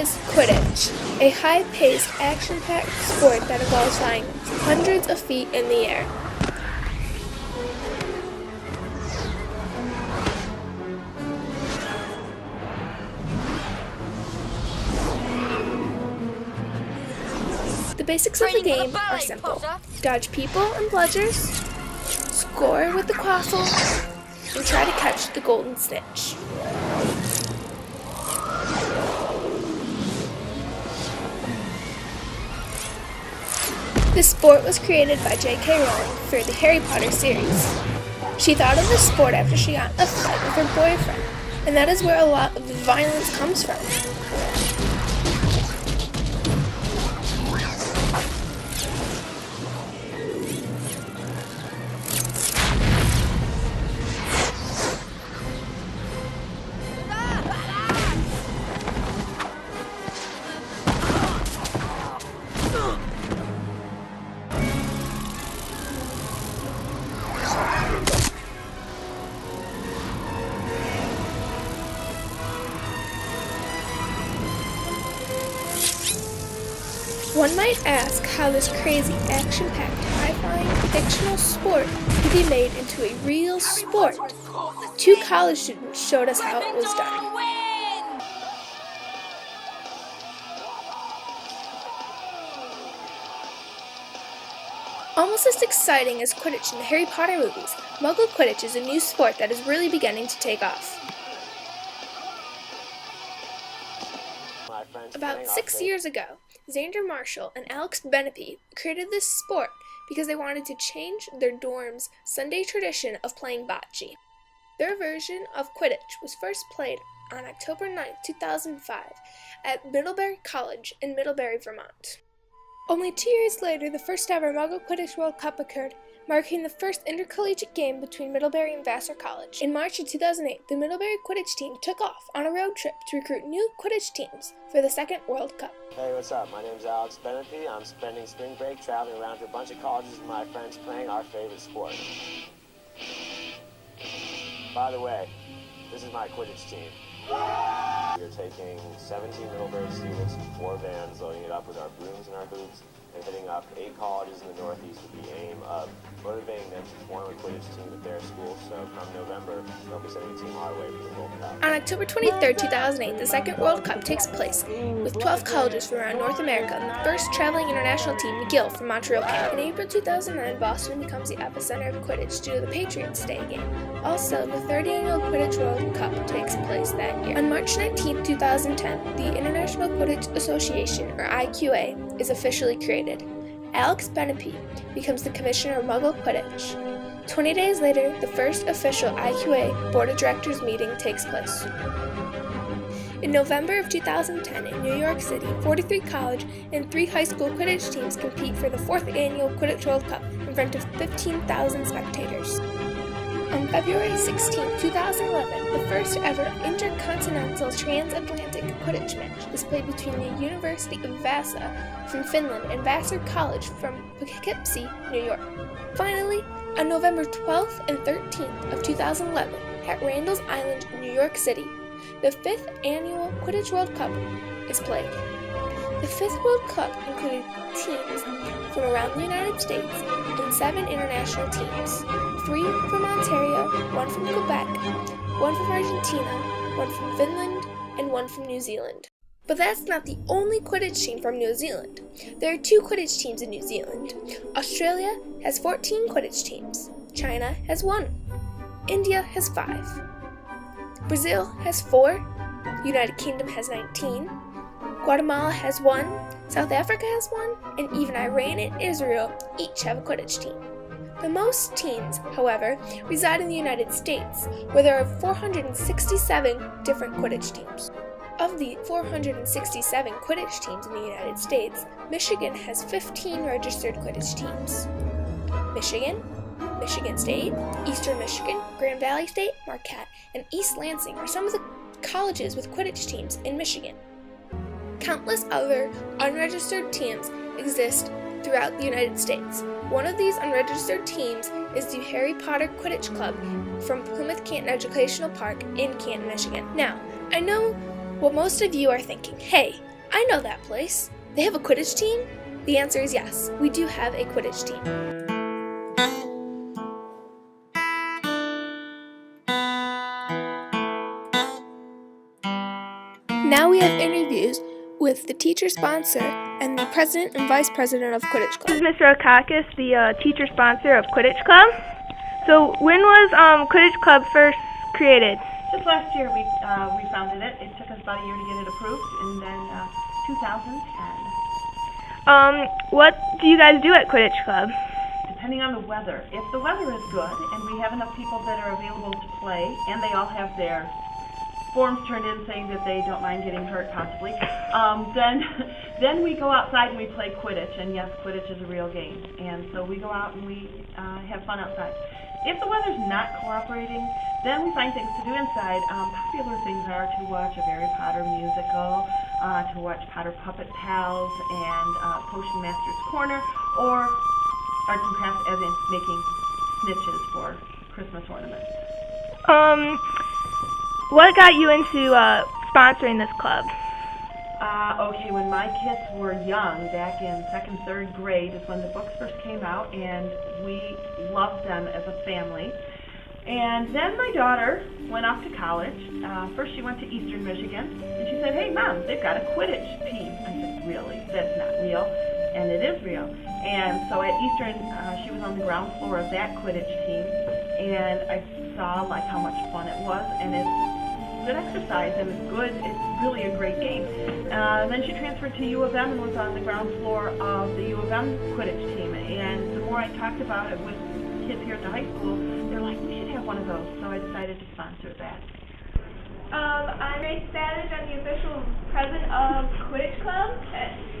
is Quidditch, a high-paced, action-packed sport that involves flying hundreds of feet in the air. The basics of the game are simple. Dodge people and bludgers, score with the quaffle, and try to catch the golden snitch. This sport was created by J.K. Rowling for the Harry Potter series. She thought of this sport after she got in a fight with her boyfriend, and that is where a lot of the violence comes from. One might ask how this crazy, action-packed, high-flying, fictional sport could be made into a real sport. 2 college students showed us how it was done. Almost as exciting as Quidditch in the Harry Potter movies, Muggle Quidditch is a new sport that is really beginning to take off. About 6 years ago, Xander Marshall and Alex Benepe created this sport because they wanted to change their dorm's Sunday tradition of playing bocce. Their version of Quidditch was first played on October 9, 2005 at Middlebury College in Middlebury, Vermont. Only 2 years later, the first ever Muggle Quidditch World Cup occurred, marking the first intercollegiate game between Middlebury and Vassar College. In March of 2008, the Middlebury Quidditch team took off on a road trip to recruit new Quidditch teams for the second World Cup. Hey, what's up? My name's Alex Benepe. I'm spending spring break traveling around to a bunch of colleges with my friends playing our favorite sport. By the way, this is my Quidditch team. We're taking 17 Middlebury students in 4 vans, loading it up with our brooms and our hoops, and hitting up 8 colleges in the Northeast with the aim of motivating them to form a Quidditch team at their school, so come November, they'll be sending a team our way for the World Cup. On October 23, 2008, the second World Cup takes place, with 12 colleges from around North America and the first traveling international team, McGill, from Montreal, Canada. In April 2009, Boston becomes the epicenter of Quidditch due to the Patriots Day game. Also, the 3rd annual Quidditch World Cup takes place that year. On March 19, 2010, the International Quidditch Association, or IQA, is officially created. Alex Benepe becomes the commissioner of Muggle Quidditch. 20 days later, the first official IQA Board of Directors meeting takes place. In November of 2010, in New York City, 43 college and 3 high school Quidditch teams compete for the 4th annual Quidditch World Cup in front of 15,000 spectators. On February 16, 2011, the first ever intercontinental transatlantic Quidditch match was played between the University of Vasa from Finland and Vassar College from Poughkeepsie, New York. Finally, on November 12th and 13th of 2011, at Randall's Island, New York City, the 5th annual Quidditch World Cup is played. The 5th World Cup included teams from around the United States and 7 international teams, 3 from Ontario, 1 from Quebec, 1 from Argentina, 1 from Finland, and 1 from New Zealand. But that's not the only Quidditch team from New Zealand. There are 2 Quidditch teams in New Zealand. Australia has 14 Quidditch teams. China has 1. India has 5. Brazil has 4. United Kingdom has 19. Guatemala has 1, South Africa has 1, and even Iran and Israel each have a Quidditch team. The most teams, however, reside in the United States, where there are 467 different Quidditch teams. Of the 467 Quidditch teams in the United States, Michigan has 15 registered Quidditch teams. Michigan, Michigan State, Eastern Michigan, Grand Valley State, Marquette, and East Lansing are some of the colleges with Quidditch teams in Michigan. Countless other unregistered teams exist throughout the United States. One of these unregistered teams is the Harry Potter Quidditch Club from Plymouth Canton Educational Park in Canton, Michigan. Now, I know what most of you are thinking. Hey, I know that place. They have a Quidditch team? The answer is yes, we do have a Quidditch team. Now we have interviews with the teacher sponsor and the president and vice president of Quidditch Club. This is Mr. Akakis, the teacher sponsor of Quidditch Club. So when was Quidditch Club first created? Just last year we founded it. It took us about a year to get it approved, and then 2010. What do you guys do at Quidditch Club? Depending on the weather. If the weather is good and we have enough people that are available to play, and they all have their forms turned in saying that they don't mind getting hurt possibly, then we go outside and we play Quidditch. And yes, Quidditch is a real game. And so we go out and we have fun outside. If the weather's not cooperating, then we find things to do inside. Popular things are to watch a Harry Potter musical, to watch Potter Puppet Pals and Potion Master's Corner, or arts and crafts as in making snitches for Christmas ornaments. What got you into sponsoring this club? Okay, when my kids were young, back in 2nd, 3rd grade is when the books first came out, and we loved them as a family. And then my daughter went off to college. First she went to Eastern Michigan, and she said, "Hey Mom, they've got a Quidditch team." I said, "Really? That's not real." And it is real. And so at Eastern, she was on the ground floor of that Quidditch team, and I saw like how much fun it was, and it's good exercise, and it's really a great game. Then she transferred to U of M and was on the ground floor of the U of M Quidditch team, and the more I talked about it with kids here at the high school, they're like, "We should have one of those," so I decided to sponsor that. I'm Grace Savage. I'm the official president of Quidditch Club.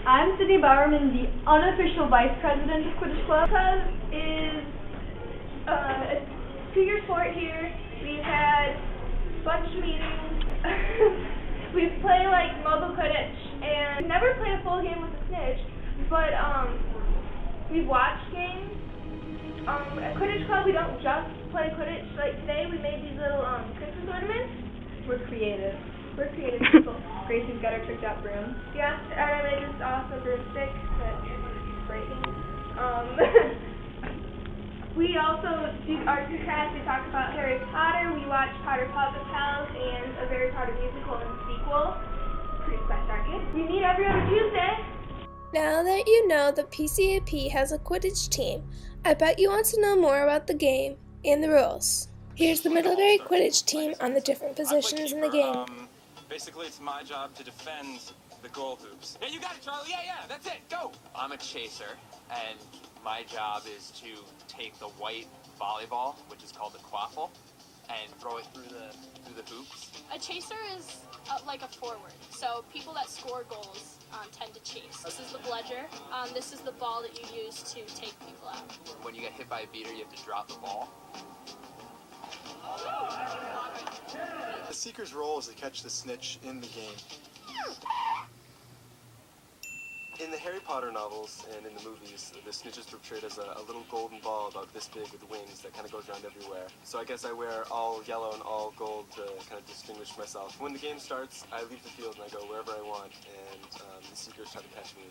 I'm Sydney Bowerman, the unofficial vice president of Quidditch Club. Club is a 2-year sport here. We've had a bunch of meetings. We play like Muggle Quidditch, and we've never played a full game with a snitch, but we've watched games. At Quidditch Club, we don't just play Quidditch. Like today, we made these little Christmas ornaments. We're creative. We're creative people. Gracie's got her tricked out broom. Yeah, and I made this awesome broomstick that's breaking. We also do arts and crafts. We talk about Harry Potter. We watch Potter Puppet Pals and a Harry Potter musical and sequel. Pretty special, aren't you? We meet every other Tuesday. Now that you know the PCAP has a Quidditch team, I bet you want to know more about the game and the rules. Here's the Middlebury Quidditch team on the different positions in the game. Basically, it's my job to defend the goal hoops. Yeah, you got it, Charlie. Yeah, that's it. Go. I'm a chaser, and my job is to take the white volleyball, which is called the quaffle, and throw it through the hoops. A chaser is like a forward, so people that score goals tend to chase. This is the bludger. This is the ball that you use to take people out. When you get hit by a beater, you have to drop the ball. The Seeker's role is to catch the snitch in the game. In the Harry Potter novels and in the movies, the snitch is portrayed as a little golden ball about this big with wings that kind of goes around everywhere. So I guess I wear all yellow and all gold to kind of distinguish myself. When the game starts, I leave the field and I go wherever I want, and the Seekers try to catch me.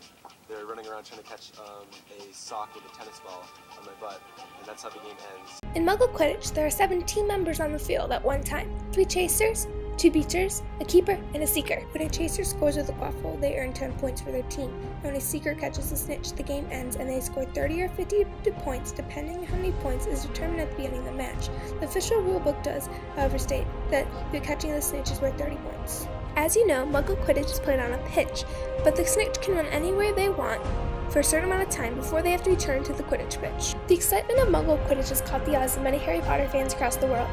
They're running around trying to catch a sock with a tennis ball on my butt, and that's how the game ends. In Muggle Quidditch, there are 7 team members on the field at one time. 3 chasers, 2 beaters, a keeper, and a seeker. When a chaser scores with a quaffle, they earn 10 points for their team. And when a seeker catches a snitch, the game ends and they score 30 or 50 points, depending on how many points is determined at the beginning of the match. The official rulebook does, however, state that the catching of the snitch is worth 30 points. As you know, Muggle Quidditch is played on a pitch, but the snitch can run anywhere they want for a certain amount of time before they have to return to the Quidditch pitch. The excitement of Muggle Quidditch has caught the eyes of many Harry Potter fans across the world.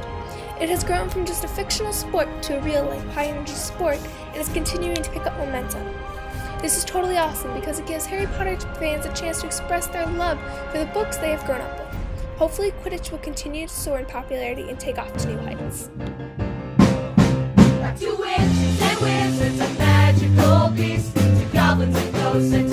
It has grown from just a fictional sport to a real-life, high-energy sport and is continuing to pick up momentum. This is totally awesome because it gives Harry Potter fans a chance to express their love for the books they have grown up with. Hopefully, Quidditch will continue to soar in popularity and take off to new heights. To witches and wizards, a magical beast, to goblins and ghosts and